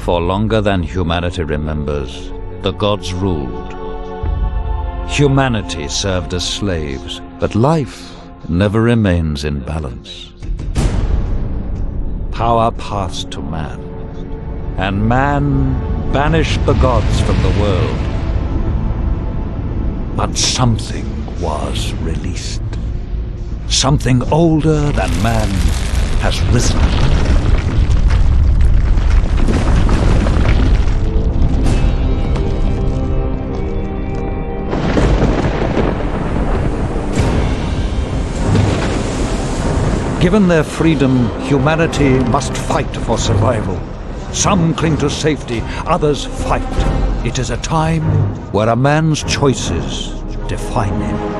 For longer than humanity remembers, the gods ruled. Humanity served as slaves, but life never remains in balance. Power passed to man, and man banished the gods from the world. But something was released. Something older than man has risen. Given their freedom, humanity must fight for survival. Some cling to safety, others fight. It is a time where a man's choices define him.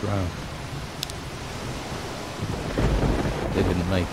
Drown. They didn't make it.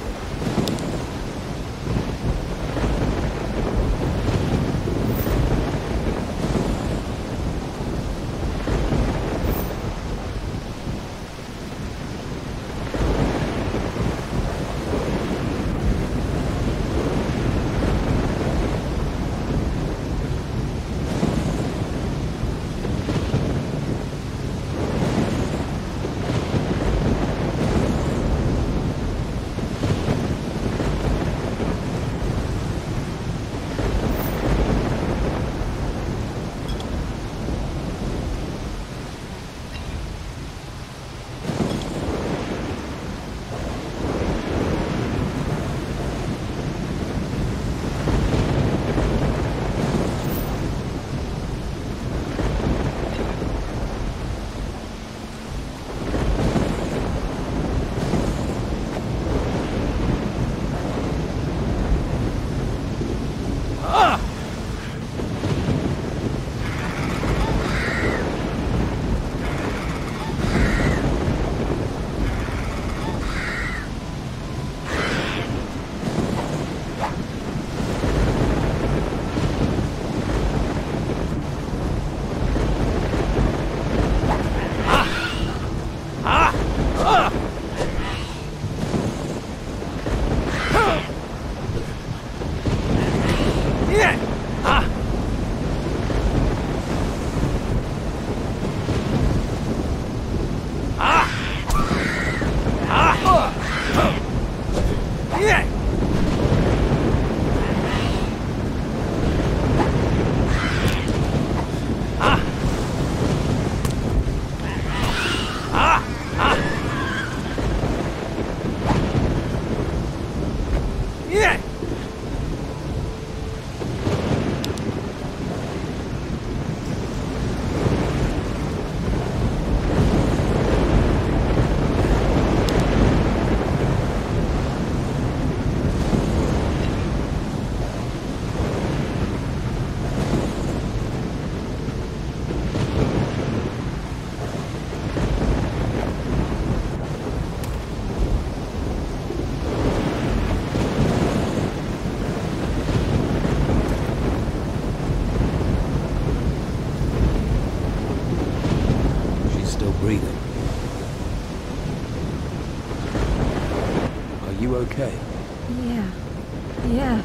Yeah,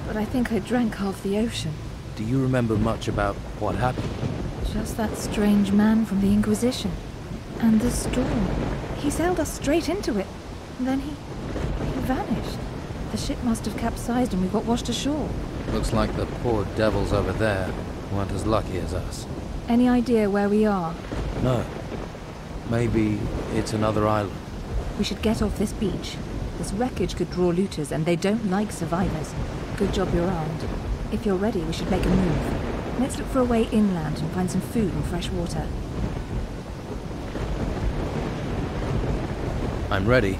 but I think I drank half the ocean. Do you remember much about what happened? Just that strange man from the Inquisition. And the storm. He sailed us straight into it. And then he vanished. The ship must have capsized and we got washed ashore. Looks like the poor devils over there weren't as lucky as us. Any idea where we are? No. Maybe it's another island. We should get off this beach. This wreckage could draw looters and they don't like survivors. Good job you're armed. If you're ready, we should make a move. Let's look for a way inland and find some food and fresh water. I'm ready.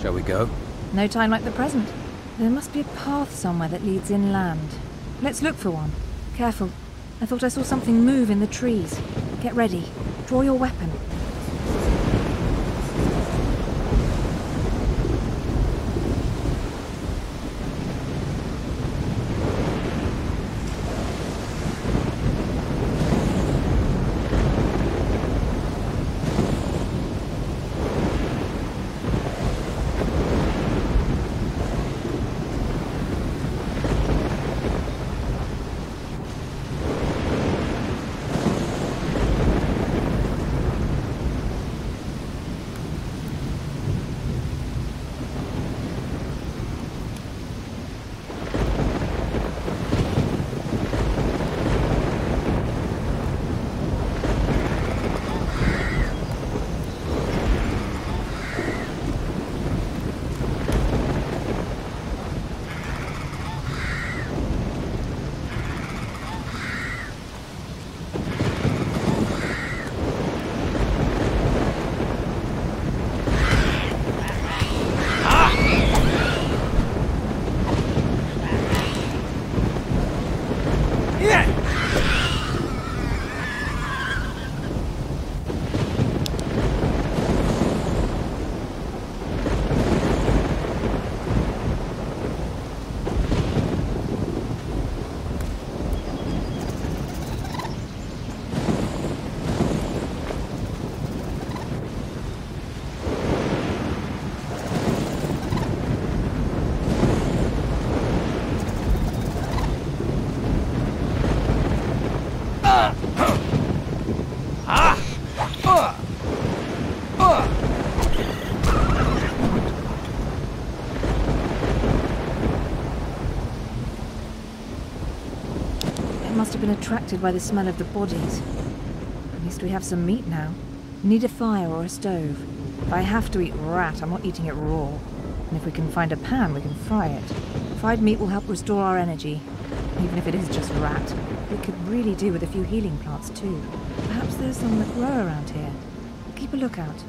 Shall we go? No time like the present. There must be a path somewhere that leads inland. Let's look for one. Careful. I thought I saw something move in the trees. Get ready. Draw your weapon. Been attracted by the smell of the bodies. At least we have some meat now. Need a fire or a stove. If I have to eat rat, I'm not eating it raw. And if we can find a pan, we can fry it. Fried meat will help restore our energy. Even if it is just rat. We could really do with a few healing plants too. Perhaps there's some that grow around here. Keep a lookout.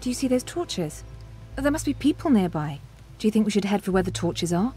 Do you see those torches? There must be people nearby. Do you think we should head for where the torches are?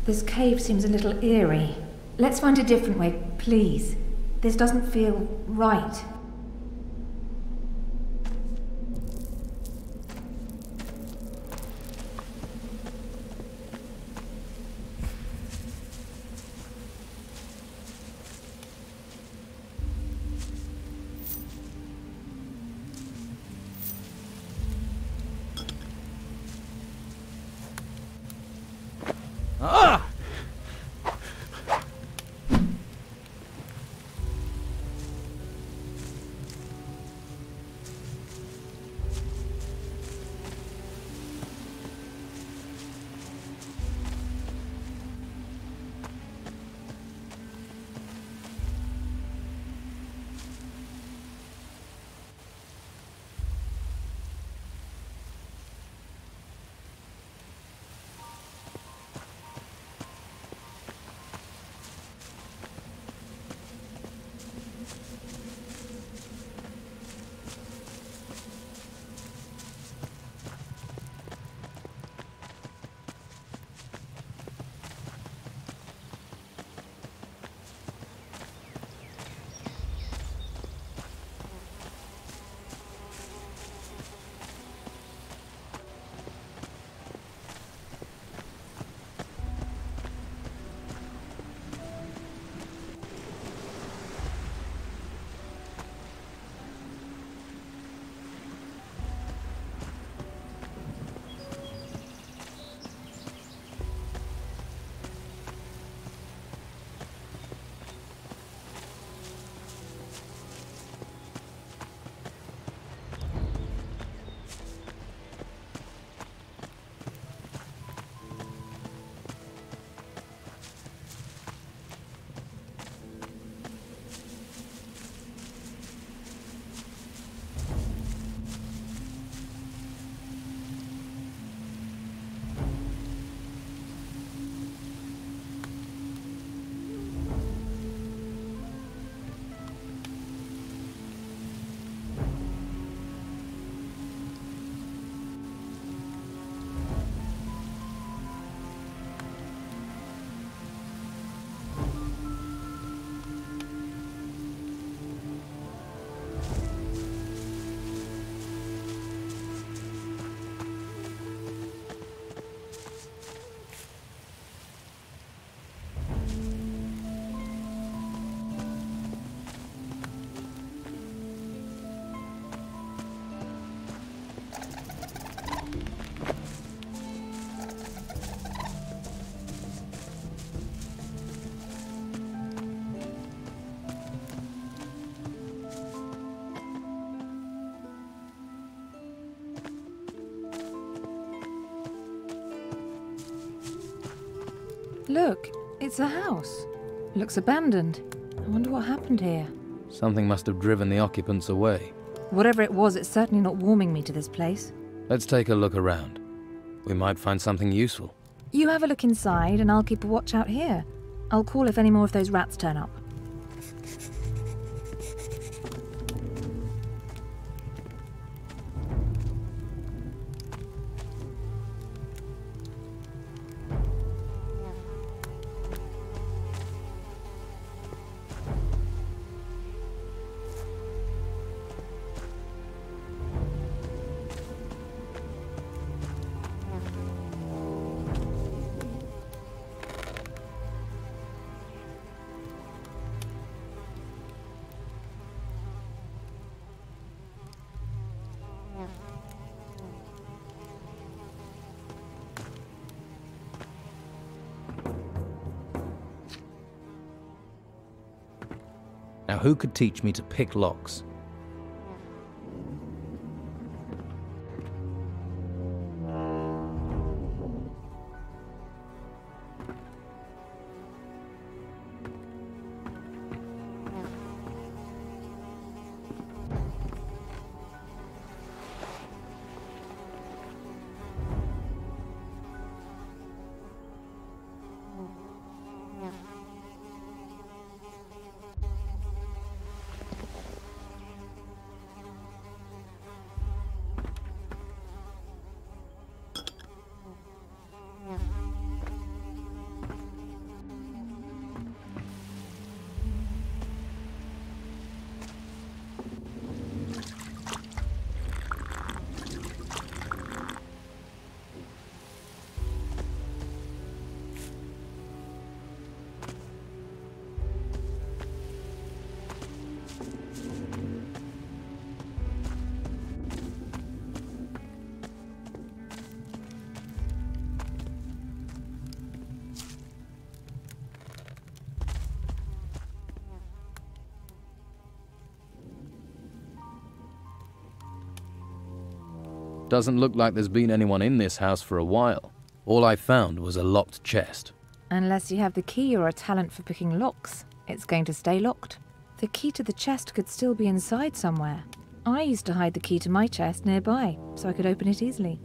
This cave seems a little eerie. Let's find a different way, please. This doesn't feel right. Look, it's a house. Looks abandoned. I wonder what happened here. Something must have driven the occupants away. Whatever it was, it's certainly not warming me to this place. Let's take a look around. We might find something useful. You have a look inside, and I'll keep a watch out here. I'll call if any more of those rats turn up. Now who could teach me to pick locks? Doesn't look like there's been anyone in this house for a while. All I found was a locked chest. Unless you have the key or a talent for picking locks, it's going to stay locked. The key to the chest could still be inside somewhere. I used to hide the key to my chest nearby, so I could open it easily.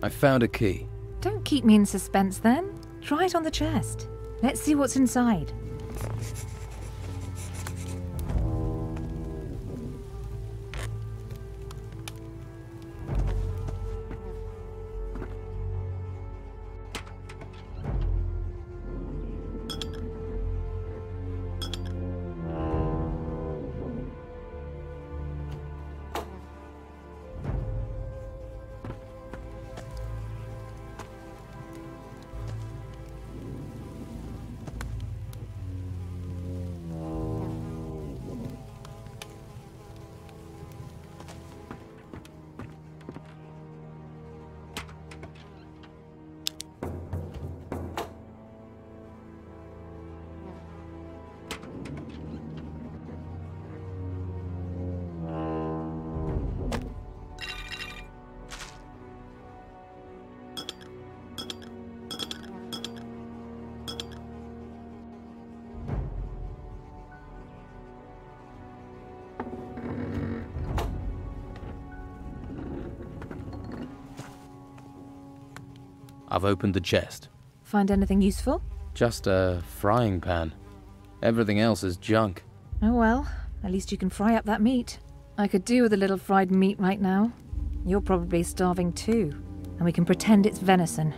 I found a key. Don't keep me in suspense then. Try it on the chest. Let's see what's inside. I've opened the chest. Find anything useful? Just a frying pan. Everything else is junk. Oh well, at least you can fry up that meat. I could do with a little fried meat right now. You're probably starving too, and we can pretend it's venison.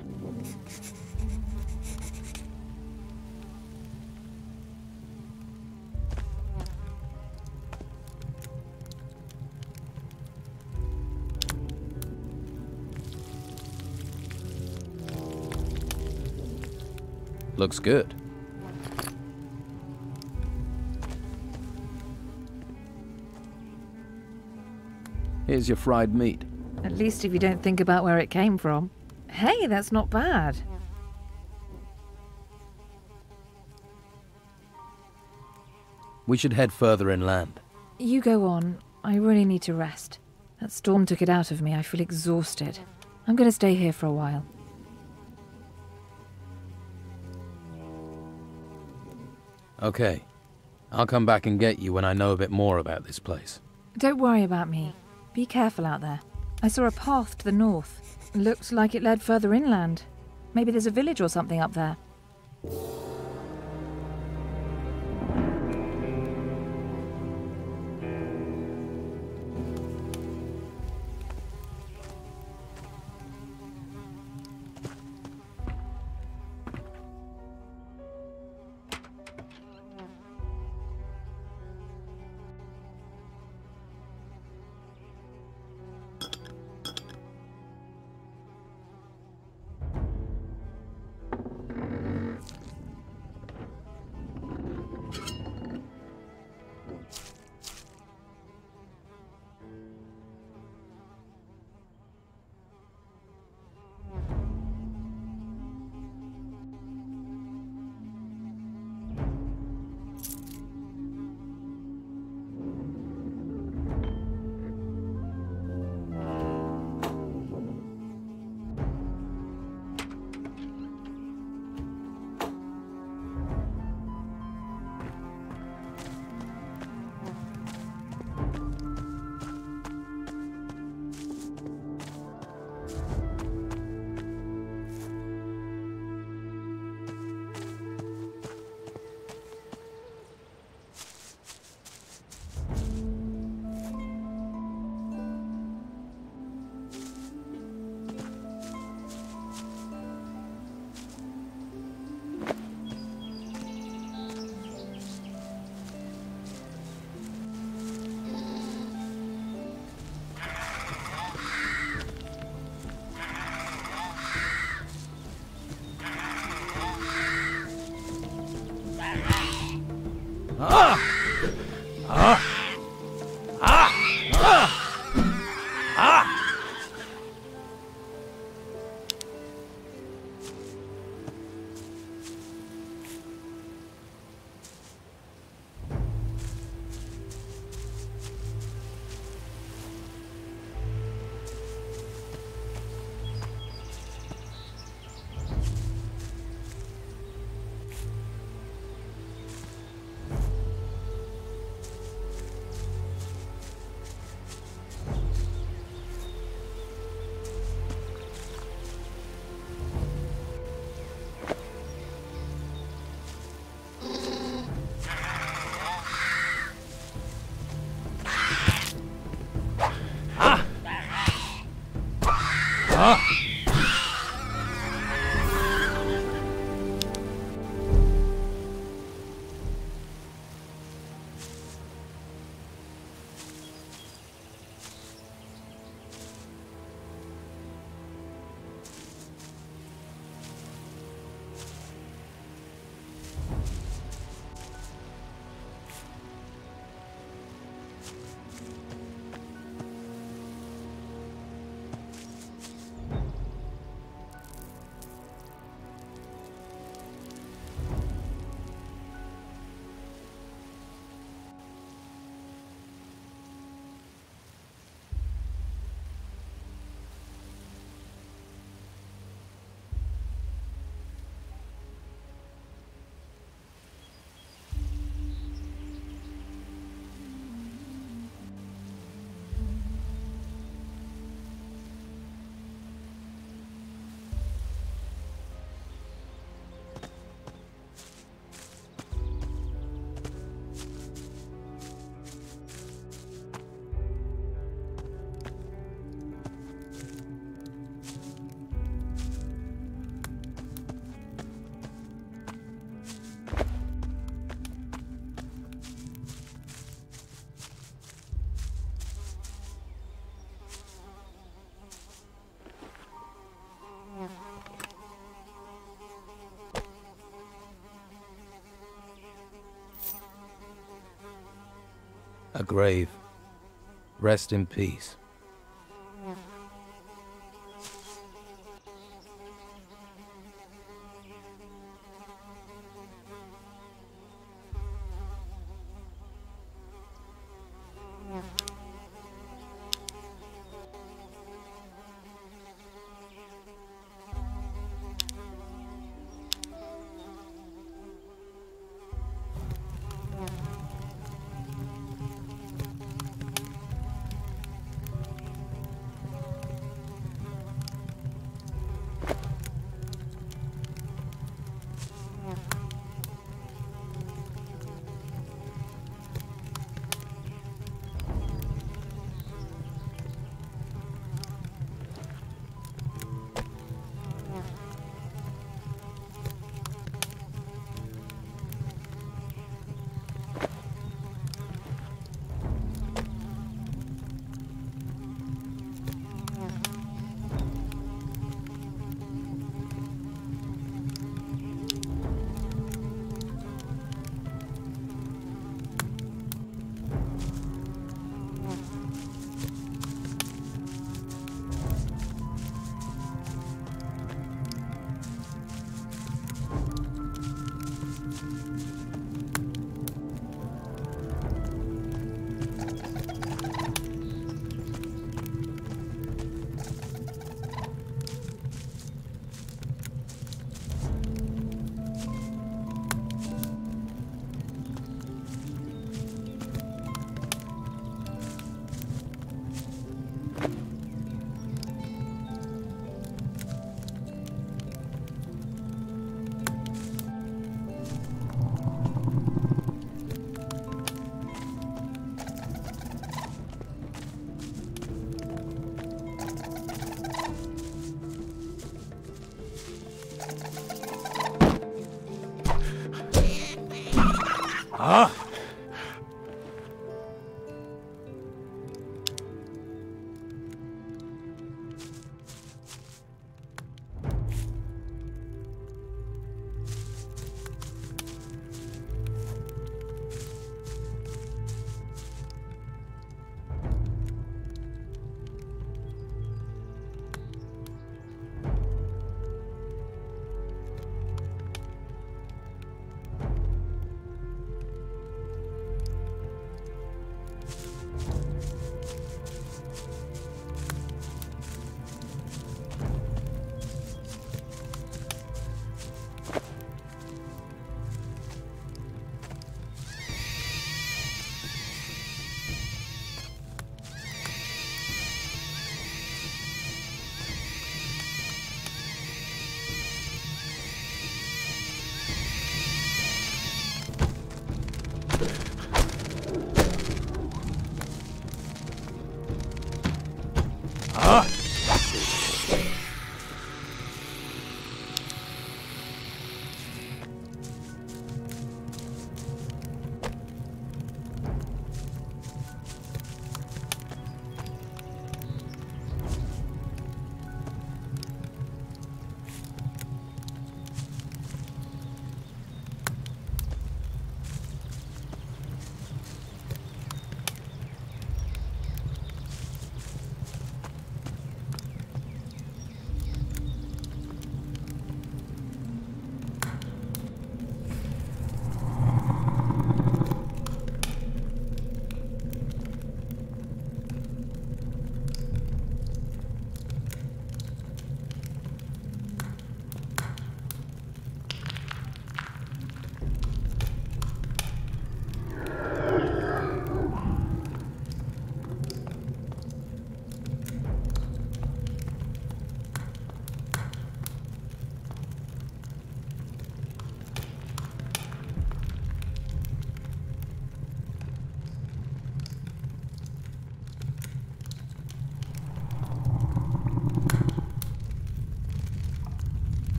Looks good. Here's your fried meat. At least if you don't think about where it came from. Hey, that's not bad. We should head further inland. You go on. I really need to rest. That storm took it out of me. I feel exhausted. I'm going to stay here for a while. Okay. I'll come back and get you when I know a bit more about this place. Don't worry about me. Be careful out there. I saw a path to the north. Looks like it led further inland. Maybe there's a village or something up there. A grave. Rest in peace.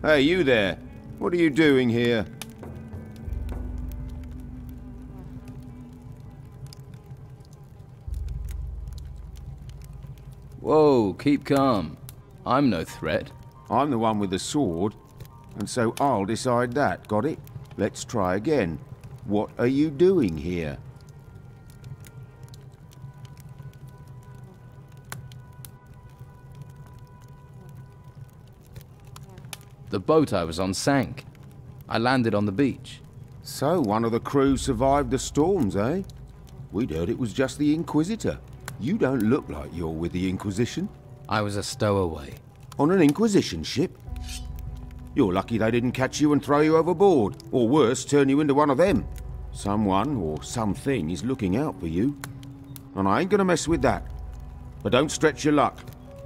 Hey, you there. What are you doing here? Whoa, keep calm. I'm no threat. I'm the one with the sword, and so I'll decide that, got it? Let's try again. What are you doing here? The boat I was on sank. I landed on the beach. So one of the crew survived the storms, eh? We'd heard it was just the Inquisitor. You don't look like you're with the Inquisition. I was a stowaway. On an Inquisition ship? You're lucky they didn't catch you and throw you overboard, or worse, turn you into one of them. Someone, or something, is looking out for you. And I ain't gonna mess with that. But don't stretch your luck.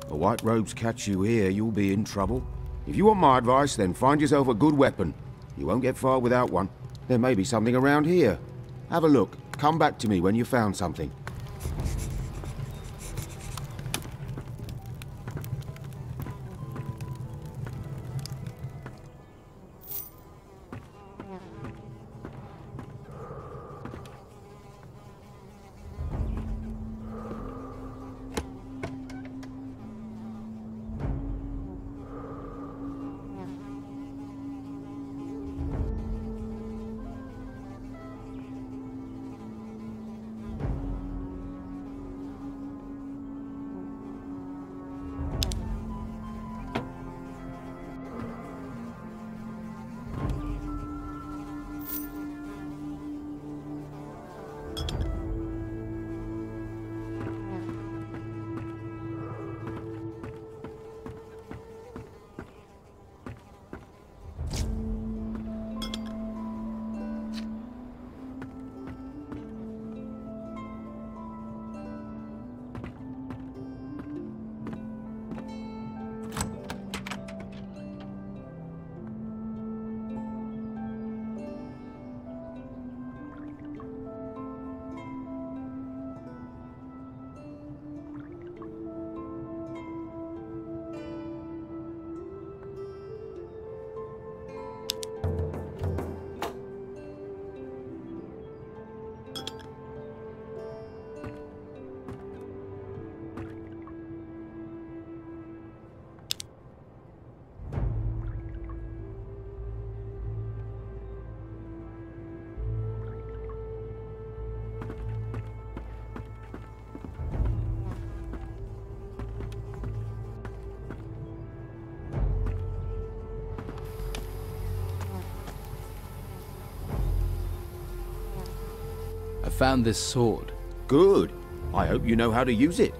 The White Robes catch you here, you'll be in trouble. If you want my advice, then find yourself a good weapon. You won't get far without one. There may be something around here. Have a look. Come back to me when you've found something. I found this sword. Good. I hope you know how to use it.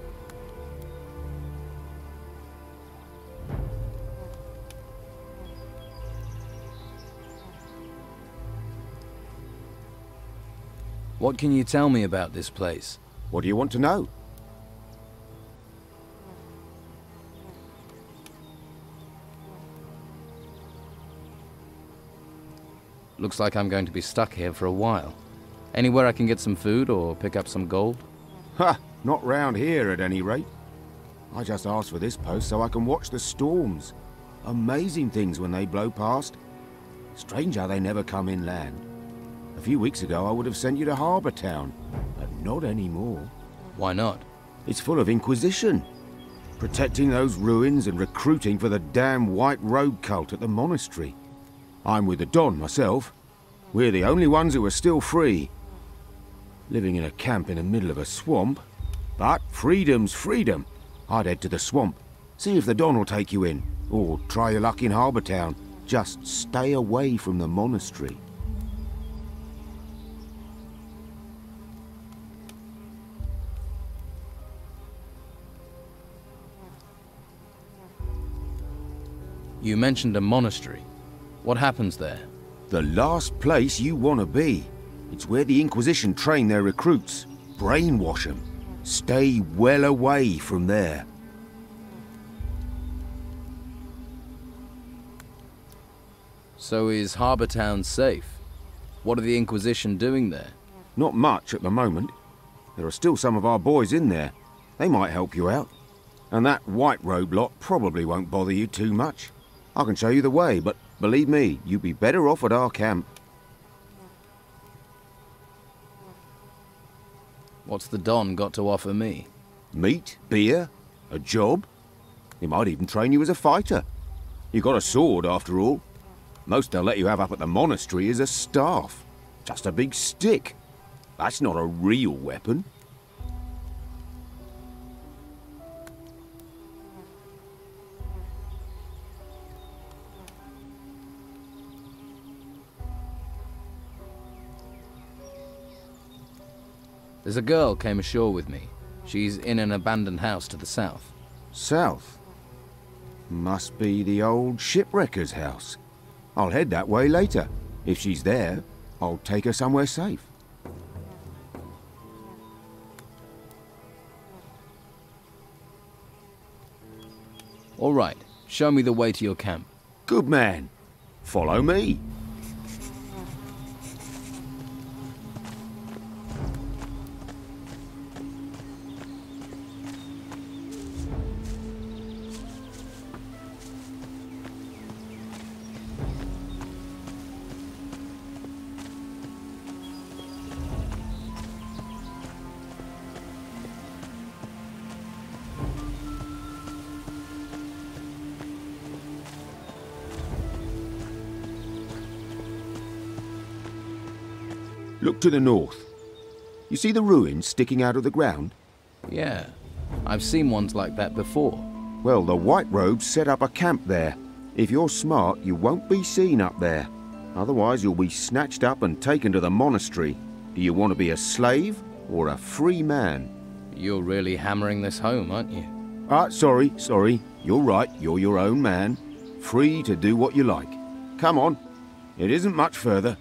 What can you tell me about this place? What do you want to know? Looks like I'm going to be stuck here for a while. Anywhere I can get some food or pick up some gold? Ha! Not round here at any rate. I just asked for this post so I can watch the storms. Amazing things when they blow past. Strange how they never come inland. A few weeks ago I would have sent you to Harbour Town, but not anymore. Why not? It's full of Inquisition. Protecting those ruins and recruiting for the damn White Robe cult at the monastery. I'm with the Don myself. We're the only ones who are still free. Living in a camp in the middle of a swamp. But freedom's freedom. I'd head to the swamp. See if the Don will take you in. Or try your luck in Harbour Town. Just stay away from the monastery. You mentioned a monastery. What happens there? The last place you want to be. It's where the Inquisition train their recruits. Brainwash them. Stay well away from there. So is Harbour Town safe? What are the Inquisition doing there? Not much at the moment. There are still some of our boys in there. They might help you out. And that White Robe lot probably won't bother you too much. I can show you the way, but believe me, you'd be better off at our camp. What's the Don got to offer me? Meat, beer, a job. He might even train you as a fighter. You got a sword, after all. Most they'll let you have up at the monastery is a staff. Just a big stick. That's not a real weapon. There's a girl came ashore with me. She's in an abandoned house to the south. South? Must be the old shipwrecker's house. I'll head that way later. If she's there, I'll take her somewhere safe. All right, show me the way to your camp. Good man. Follow me. Look to the north. You see the ruins sticking out of the ground? Yeah, I've seen ones like that before. Well, the White Robes set up a camp there. If you're smart, you won't be seen up there. Otherwise, you'll be snatched up and taken to the monastery. Do you want to be a slave or a free man? You're really hammering this home, aren't you? Sorry. You're right, you're your own man. Free to do what you like. Come on. It isn't much further.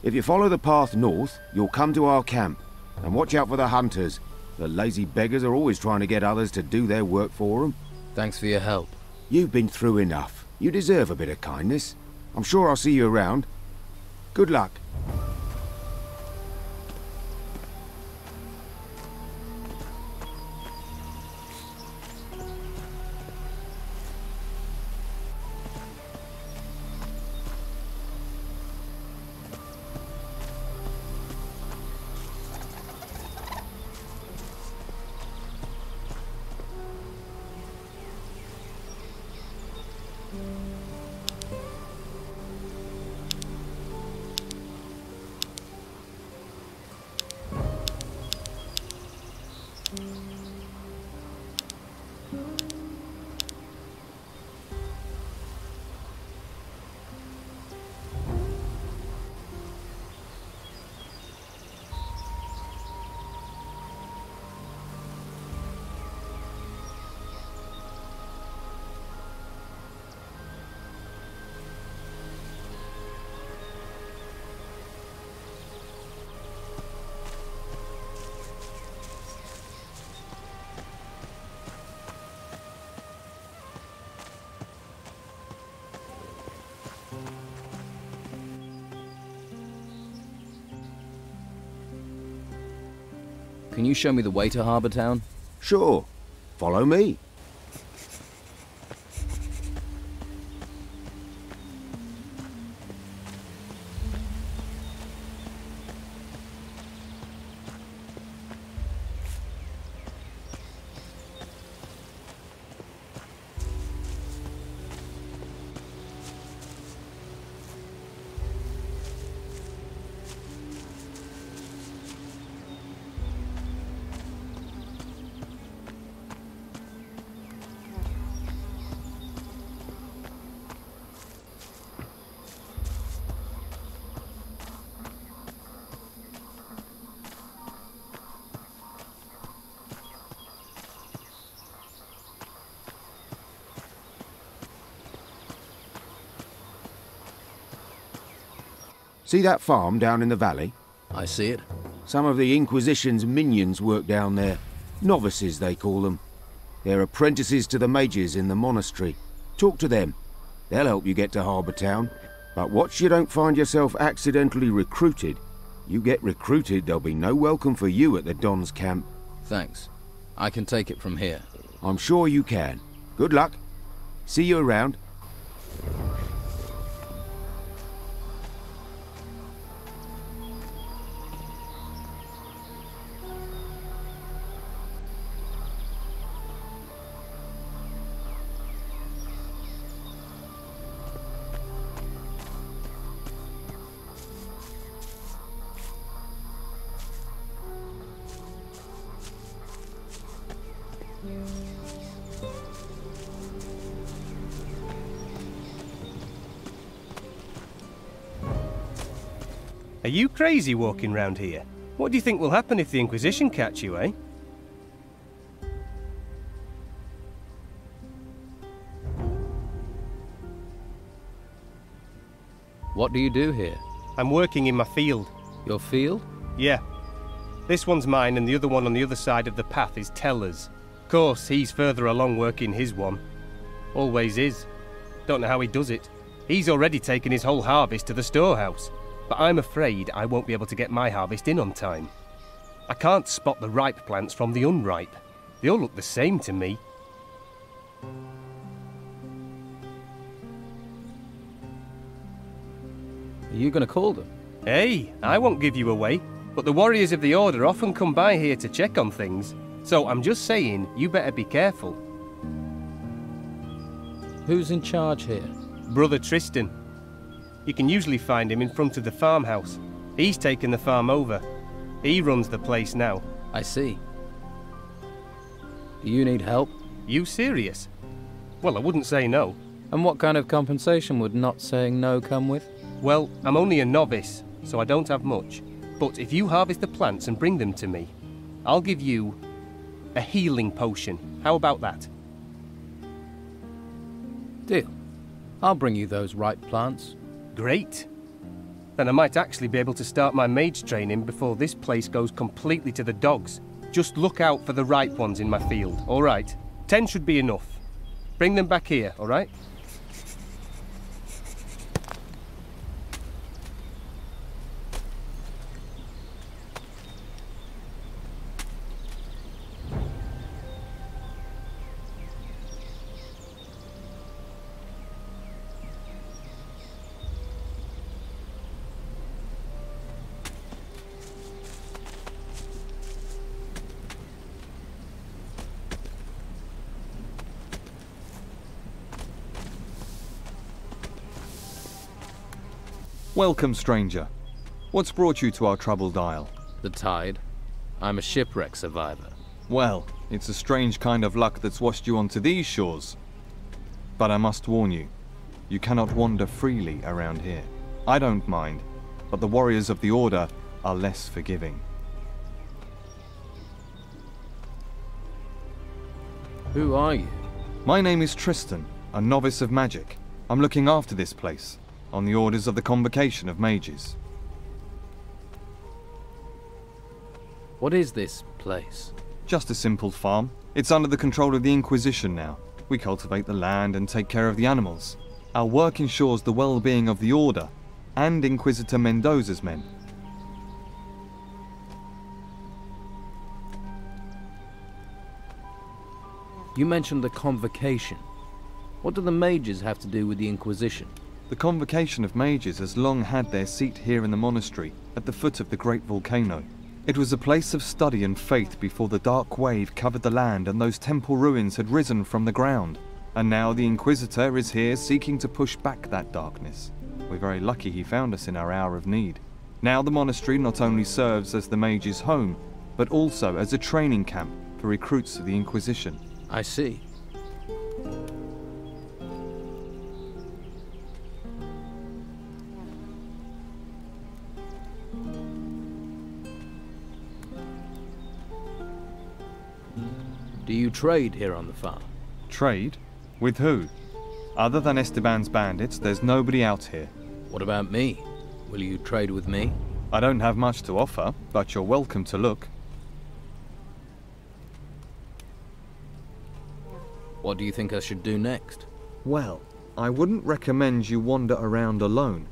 If you follow the path north, you'll come to our camp. And watch out for the hunters. The lazy beggars are always trying to get others to do their work for them. Thanks for your help. You've been through enough. You deserve a bit of kindness. I'm sure I'll see you around. Good luck. Can you show me the way to Harbour Town? Sure. Follow me. See that farm down in the valley? I see it. Some of the Inquisition's minions work down there. Novices, they call them. They're apprentices to the mages in the monastery. Talk to them. They'll help you get to Harbour Town. But watch you don't find yourself accidentally recruited. You get recruited, there'll be no welcome for you at the Don's camp. Thanks. I can take it from here. I'm sure you can. Good luck. See you around. Are you crazy walking round here? What do you think will happen if the Inquisition catch you, eh? What do you do here? I'm working in my field. Your field? Yeah. This one's mine and the other one on the other side of the path is Teller's. Of course, he's further along working his one. Always is. Don't know how he does it. He's already taken his whole harvest to the storehouse. But I'm afraid I won't be able to get my harvest in on time. I can't spot the ripe plants from the unripe. They all look the same to me. Are you going to call them? Hey, I won't give you away, but the warriors of the Order often come by here to check on things. So I'm just saying, you better be careful. Who's in charge here? Brother Tristan. You can usually find him in front of the farmhouse. He's taken the farm over. He runs the place now. I see. Do you need help? You serious? Well, I wouldn't say no. And what kind of compensation would not saying no come with? Well, I'm only a novice, so I don't have much. But if you harvest the plants and bring them to me, I'll give you a healing potion. How about that? Deal. I'll bring you those ripe plants. Great. Then I might actually be able to start my mage training before this place goes completely to the dogs. Just look out for the ripe ones in my field, all right? 10 should be enough. Bring them back here, all right? Welcome, stranger. What's brought you to our troubled isle? The tide. I'm a shipwreck survivor. Well, it's a strange kind of luck that's washed you onto these shores. But I must warn you, you cannot wander freely around here. I don't mind, but the warriors of the Order are less forgiving. Who are you? My name is Tristan, a novice of magic. I'm looking after this place, on the orders of the Convocation of Mages. What is this place? Just a simple farm. It's under the control of the Inquisition now. We cultivate the land and take care of the animals. Our work ensures the well-being of the Order and Inquisitor Mendoza's men. You mentioned the Convocation. What do the mages have to do with the Inquisition? The Convocation of Mages has long had their seat here in the monastery, at the foot of the great volcano. It was a place of study and faith before the dark wave covered the land and those temple ruins had risen from the ground. And now the Inquisitor is here seeking to push back that darkness. We're very lucky he found us in our hour of need. Now the monastery not only serves as the mages' home, but also as a training camp for recruits of the Inquisition. I see. Do you trade here on the farm? Trade? With who? Other than Esteban's bandits, there's nobody out here. What about me? Will you trade with me? I don't have much to offer, but you're welcome to look. What do you think I should do next? Well, I wouldn't recommend you wander around alone.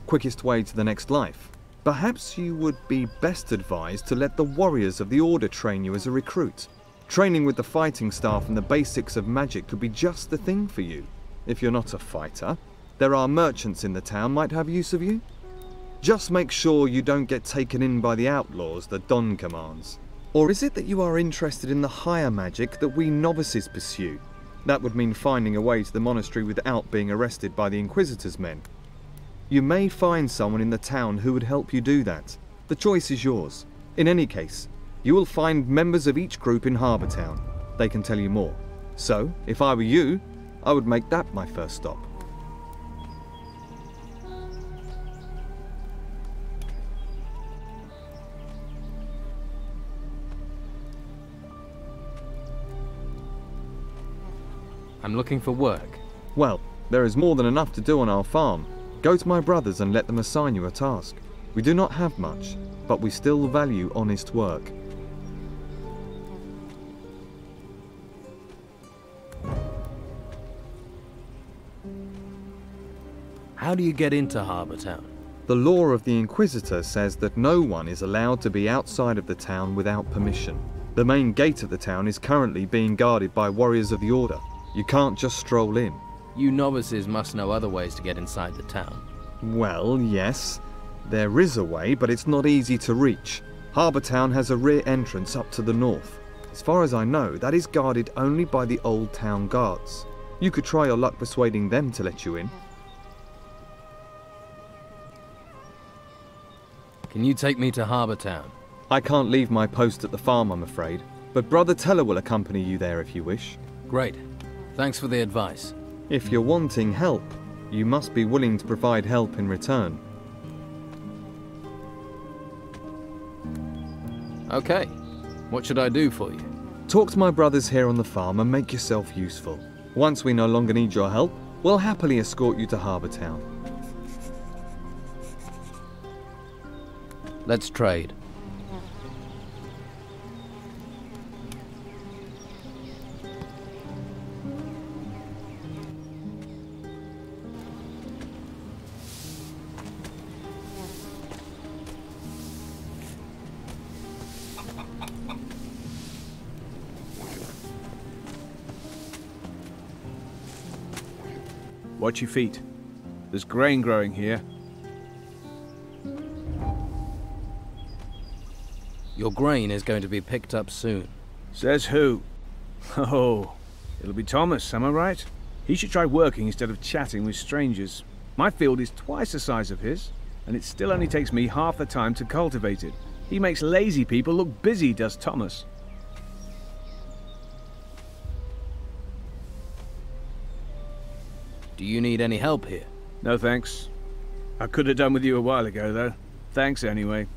Quickest way to the next life. Perhaps you would be best advised to let the warriors of the Order train you as a recruit. Training with the fighting staff and the basics of magic could be just the thing for you. If you're not a fighter, there are merchants in the town might have use of you. Just make sure you don't get taken in by the outlaws the Don commands. Or is it that you are interested in the higher magic that we novices pursue? That would mean finding a way to the monastery without being arrested by the Inquisitor's men. You may find someone in the town who would help you do that. The choice is yours. In any case, you will find members of each group in Harbour Town. They can tell you more. So, if I were you, I would make that my first stop. I'm looking for work. Well, there is more than enough to do on our farm. Go to my brothers and let them assign you a task. We do not have much, but we still value honest work. How do you get into Harbour Town? The law of the Inquisitor says that no one is allowed to be outside of the town without permission. The main gate of the town is currently being guarded by warriors of the Order. You can't just stroll in. You novices must know other ways to get inside the town. Well, yes. There is a way, but it's not easy to reach. Harbour Town has a rear entrance up to the north. As far as I know, that is guarded only by the old town guards. You could try your luck persuading them to let you in. Can you take me to Harbour Town? I can't leave my post at the farm, I'm afraid, but Brother Teller will accompany you there if you wish. Great. Thanks for the advice. If you're wanting help, you must be willing to provide help in return. Okay. What should I do for you? Talk to my brothers here on the farm and make yourself useful. Once we no longer need your help, we'll happily escort you to Harbour Town. Let's trade. Watch your feet. There's grain growing here. Your grain is going to be picked up soon. Says who? Oh, it'll be Thomas, am I right? He should try working instead of chatting with strangers. My field is twice the size of his, and it still only takes me half the time to cultivate it. He makes lazy people look busy, does Thomas. Do you need any help here? No thanks. I could have done with you a while ago, though. Thanks anyway.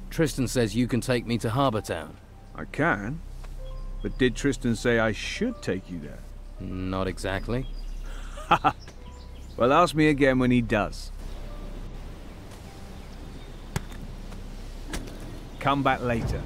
Tristan says you can take me to Harbour Town. I can? But did Tristan say I should take you there? Not exactly. Haha. Well, ask me again when he does. Come back later.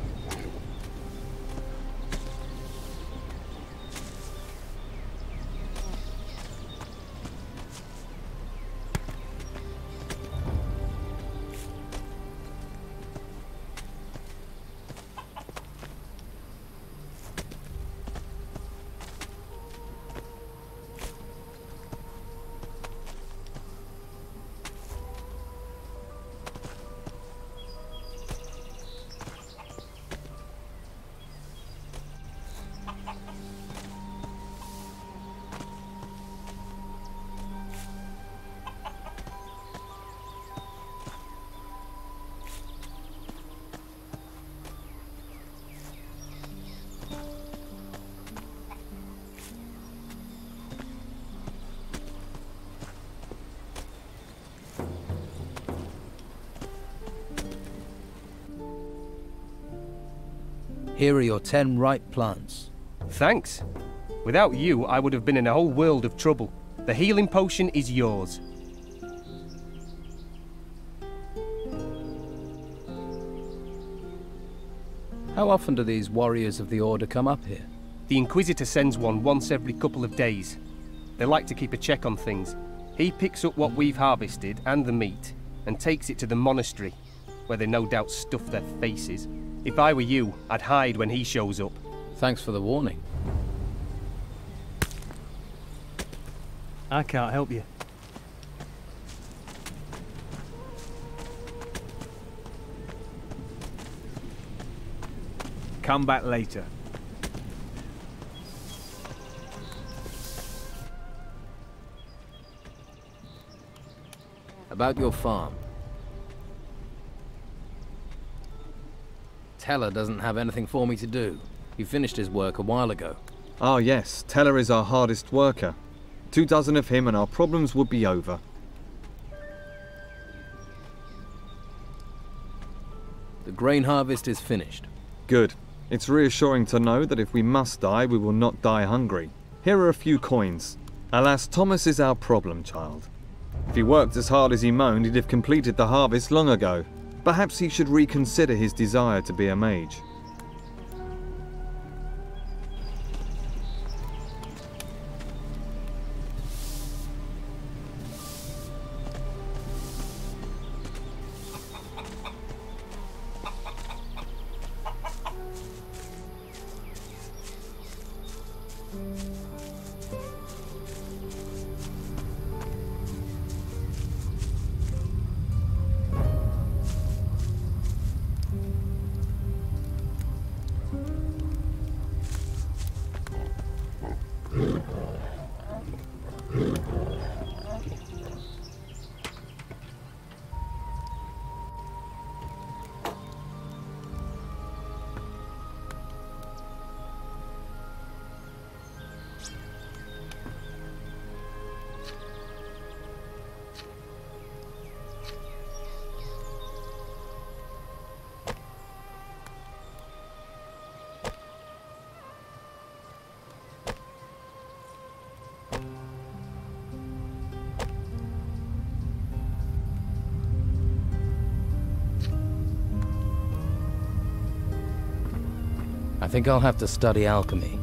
Here are your 10 ripe plants. Thanks. Without you, I would have been in a whole world of trouble. The healing potion is yours. How often do these warriors of the Order come up here? The Inquisitor sends one once every couple of days. They like to keep a check on things. He picks up what we've harvested and the meat and takes it to the monastery, where they no doubt stuff their faces. If I were you, I'd hide when he shows up. Thanks for the warning. I can't help you. Come back later. About your farm. Teller doesn't have anything for me to do. He finished his work a while ago. Ah yes, Teller is our hardest worker. 24 of him and our problems would be over. The grain harvest is finished. Good. It's reassuring to know that if we must die, we will not die hungry. Here are a few coins. Alas, Thomas is our problem child. If he worked as hard as he moaned, he'd have completed the harvest long ago. Perhaps he should reconsider his desire to be a mage. I think I'll have to study alchemy.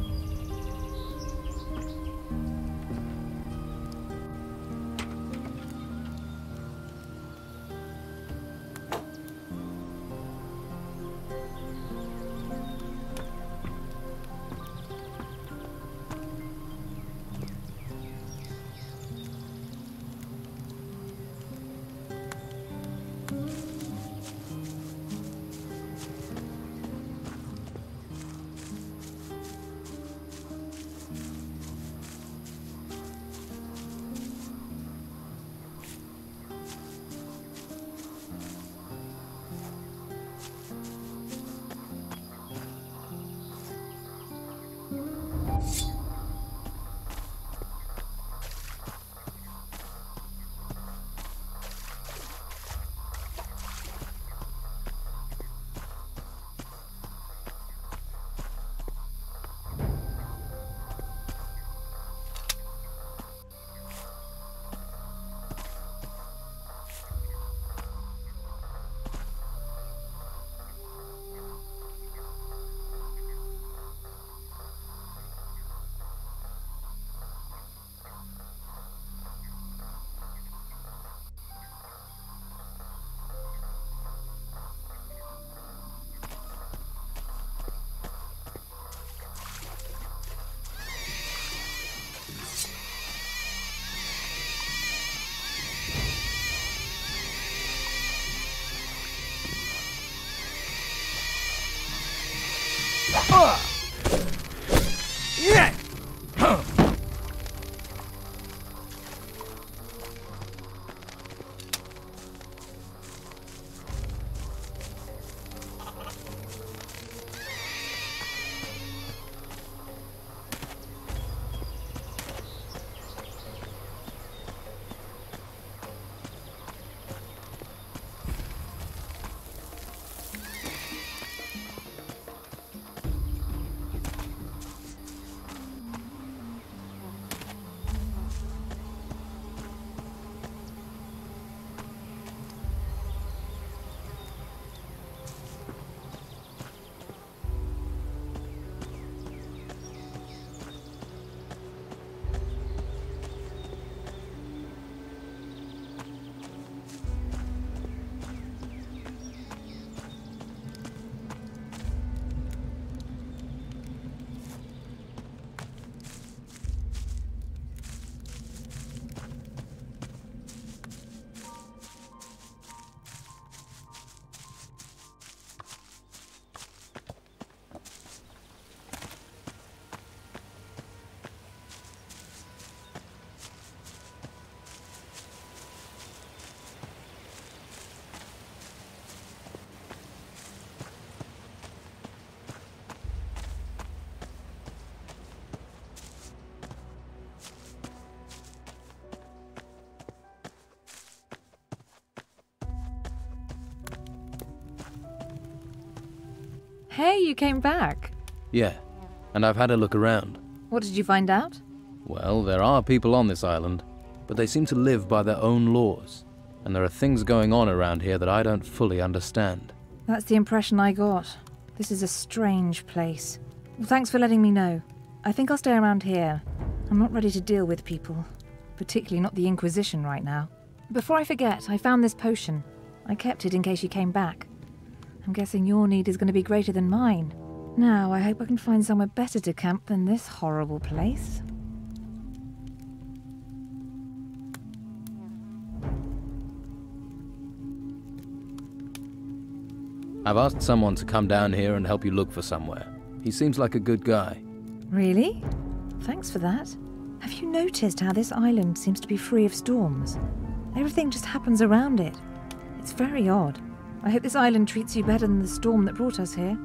Hey, you came back. Yeah, and I've had a look around. What did you find out? Well, there are people on this island, but they seem to live by their own laws. And there are things going on around here that I don't fully understand. That's the impression I got. This is a strange place. Well, thanks for letting me know. I think I'll stay around here. I'm not ready to deal with people. Particularly not the Inquisition right now. Before I forget, I found this potion. I kept it in case you came back. I'm guessing your need is going to be greater than mine. Now, I hope I can find somewhere better to camp than this horrible place. I've asked someone to come down here and help you look for somewhere. He seems like a good guy. Really? Thanks for that. Have you noticed how this island seems to be free of storms? Everything just happens around it. It's very odd. I hope this island treats you better than the storm that brought us here.